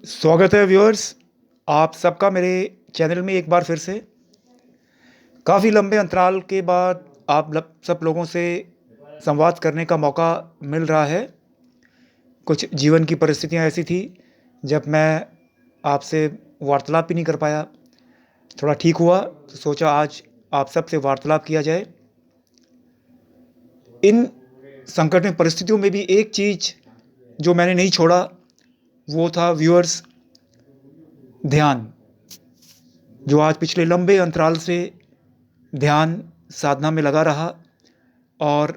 स्वागत है व्यूअर्स। आप सबका मेरे चैनल में एक बार फिर से काफ़ी लंबे अंतराल के बाद आप सब लोगों से संवाद करने का मौका मिल रहा है। कुछ जीवन की परिस्थितियां ऐसी थी जब मैं आपसे वार्तालाप ही नहीं कर पाया। थोड़ा ठीक हुआ तो सोचा आज आप सबसे वार्तालाप किया जाए। इन संकट में परिस्थितियों में भी एक चीज़ जो मैंने नहीं छोड़ा वो था व्यूअर्स, ध्यान। जो आज पिछले लंबे अंतराल से ध्यान साधना में लगा रहा और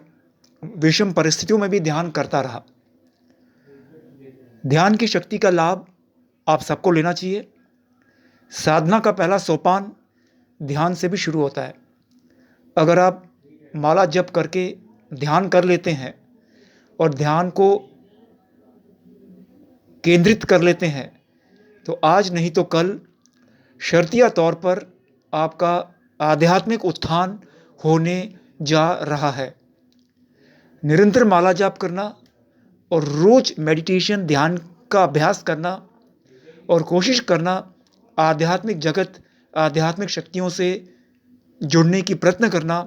विषम परिस्थितियों में भी ध्यान करता रहा। ध्यान की शक्ति का लाभ आप सबको लेना चाहिए। साधना का पहला सोपान ध्यान से भी शुरू होता है। अगर आप माला जप करके ध्यान कर लेते हैं और ध्यान को केंद्रित कर लेते हैं तो आज नहीं तो कल शर्तिया तौर पर आपका आध्यात्मिक उत्थान होने जा रहा है। निरंतर माला जाप करना और रोज मेडिटेशन ध्यान का अभ्यास करना और कोशिश करना आध्यात्मिक जगत, आध्यात्मिक शक्तियों से जुड़ने की प्रयत्न करना,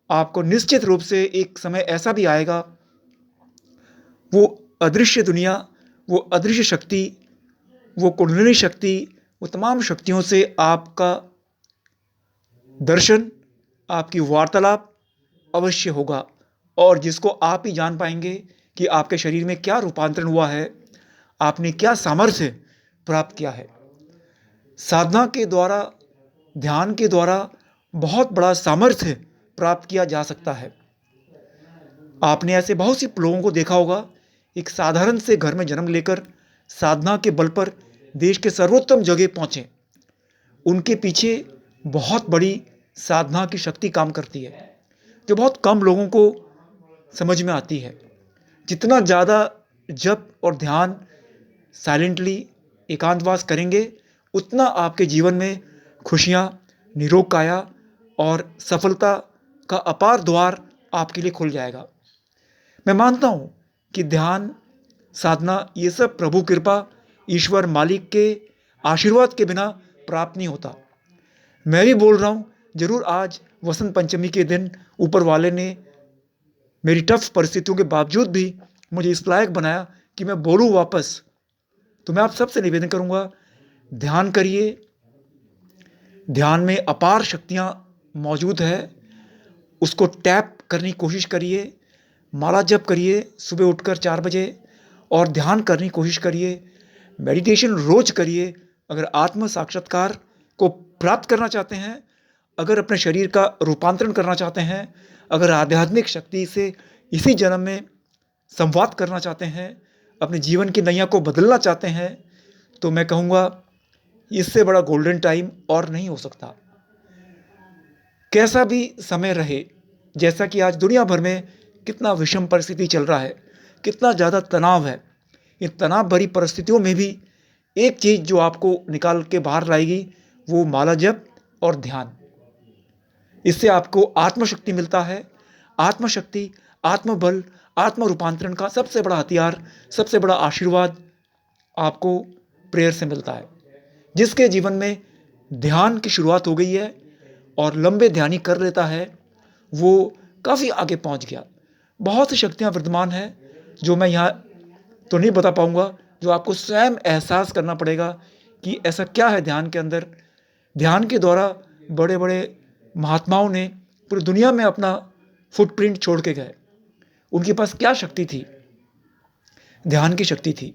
आपको निश्चित रूप से एक समय ऐसा भी आएगा, वो अदृश्य दुनिया, वो अदृश्य शक्ति, वो कुंडलिनी शक्ति, वो तमाम शक्तियों से आपका दर्शन, आपकी वार्तालाप अवश्य होगा और जिसको आप ही जान पाएंगे कि आपके शरीर में क्या रूपांतरण हुआ है, आपने क्या सामर्थ्य प्राप्त किया है। साधना के द्वारा, ध्यान के द्वारा बहुत बड़ा सामर्थ्य प्राप्त किया जा सकता है। आपने ऐसे बहुत सी लोगों को देखा होगा, एक साधारण से घर में जन्म लेकर साधना के बल पर देश के सर्वोत्तम जगह पहुंचे। उनके पीछे बहुत बड़ी साधना की शक्ति काम करती है जो बहुत कम लोगों को समझ में आती है। जितना ज़्यादा जप और ध्यान साइलेंटली एकांतवास करेंगे उतना आपके जीवन में खुशियाँ, निरोग काया और सफलता का अपार द्वार आपके लिए खुल जाएगा। मैं मानता हूँ कि ध्यान, साधना, ये सब प्रभु कृपा, ईश्वर मालिक के आशीर्वाद के बिना प्राप्त नहीं होता। मैं भी बोल रहा हूँ, जरूर आज वसंत पंचमी के दिन ऊपर वाले ने मेरी टफ परिस्थितियों के बावजूद भी मुझे इस लायक बनाया कि मैं बोलूँ वापस। तो मैं आप सबसे निवेदन करूँगा, ध्यान करिए। ध्यान में अपार शक्तियाँ मौजूद है, उसको टैप करने की कोशिश करिए। माला जप करिए सुबह उठकर 4 बजे और ध्यान करने की कोशिश करिए। मेडिटेशन रोज करिए। अगर आत्म साक्षात्कार को प्राप्त करना चाहते हैं, अगर अपने शरीर का रूपांतरण करना चाहते हैं, अगर आध्यात्मिक शक्ति से इसी जन्म में संवाद करना चाहते हैं, अपने जीवन की नैया को बदलना चाहते हैं, तो मैं कहूँगा इससे बड़ा गोल्डन टाइम और नहीं हो सकता। कैसा भी समय रहे, जैसा कि आज दुनिया भर में कितना विषम परिस्थिति चल रहा है, कितना ज़्यादा तनाव है, इन तनाव भरी परिस्थितियों में भी एक चीज़ जो आपको निकाल के बाहर लाएगी वो माला जप और ध्यान। इससे आपको आत्मशक्ति मिलता है। आत्मशक्ति, आत्मबल, आत्म रूपांतरण का सबसे बड़ा हथियार, सबसे बड़ा आशीर्वाद आपको प्रेयर से मिलता है। जिसके जीवन में ध्यान की शुरुआत हो गई है और लंबे ध्यानी कर लेता है, वो काफ़ी आगे पहुंच गया। बहुत सी शक्तियां विद्यमान हैं जो मैं यहाँ तो नहीं बता पाऊंगा, जो आपको स्वयं एहसास करना पड़ेगा कि ऐसा क्या है ध्यान के अंदर। ध्यान के द्वारा बड़े बड़े महात्माओं ने पूरी दुनिया में अपना फुटप्रिंट छोड़ के गए। उनके पास क्या शक्ति थी? ध्यान की शक्ति थी।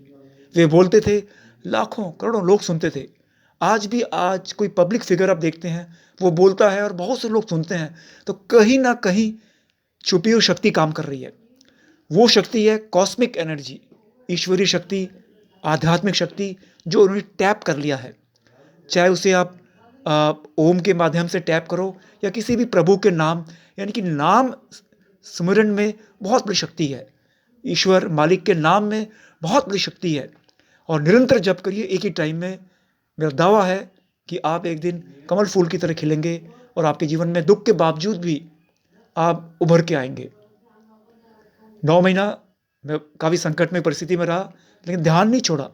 वे बोलते थे, लाखों करोड़ों लोग सुनते थे। आज कोई पब्लिक फिगर आप देखते हैं, वो बोलता है और बहुत से लोग सुनते हैं, तो कहीं ना कहीं छुपी हुई शक्ति काम कर रही है। वो शक्ति है कॉस्मिक एनर्जी, ईश्वरीय शक्ति, आध्यात्मिक शक्ति, जो उन्होंने टैप कर लिया है। चाहे उसे आप ओम के माध्यम से टैप करो या किसी भी प्रभु के नाम, यानी कि नाम स्मरण में बहुत बड़ी शक्ति है। ईश्वर मालिक के नाम में बहुत बड़ी शक्ति है और निरंतर जप करिए एक ही टाइम में। मेरा दावा है कि आप एक दिन कमल फूल की तरह खिलेंगे और आपके जीवन में दुख के बावजूद भी आप उभर के आएंगे। 9 महीना मैं काफ़ी संकट में परिस्थिति में रहा, लेकिन ध्यान नहीं छोड़ा।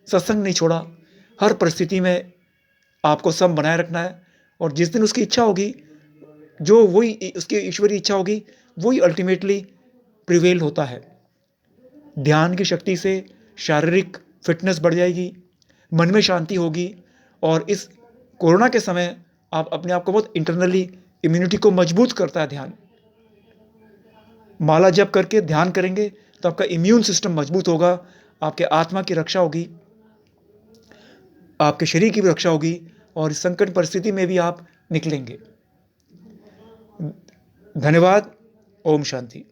सत्संग नहीं छोड़ा, हर परिस्थिति में आपको सम बनाए रखना है। और जिस दिन उसकी इच्छा होगी, जो वही उसकी ईश्वरीय इच्छा होगी, वही अल्टीमेटली प्रिवेल होता है। ध्यान की शक्ति से शारीरिक फिटनेस बढ़ जाएगी, मन में शांति होगी, और इस कोरोना के समय आप अपने आप को बहुत इंटरनली इम्यूनिटी को मजबूत करता है ध्यान। माला जप करके ध्यान करेंगे तो आपका इम्यून सिस्टम मजबूत होगा, आपके आत्मा की रक्षा होगी, आपके शरीर की भी रक्षा होगी, और इस संकट परिस्थिति में भी आप निकलेंगे। धन्यवाद। ओम शांति।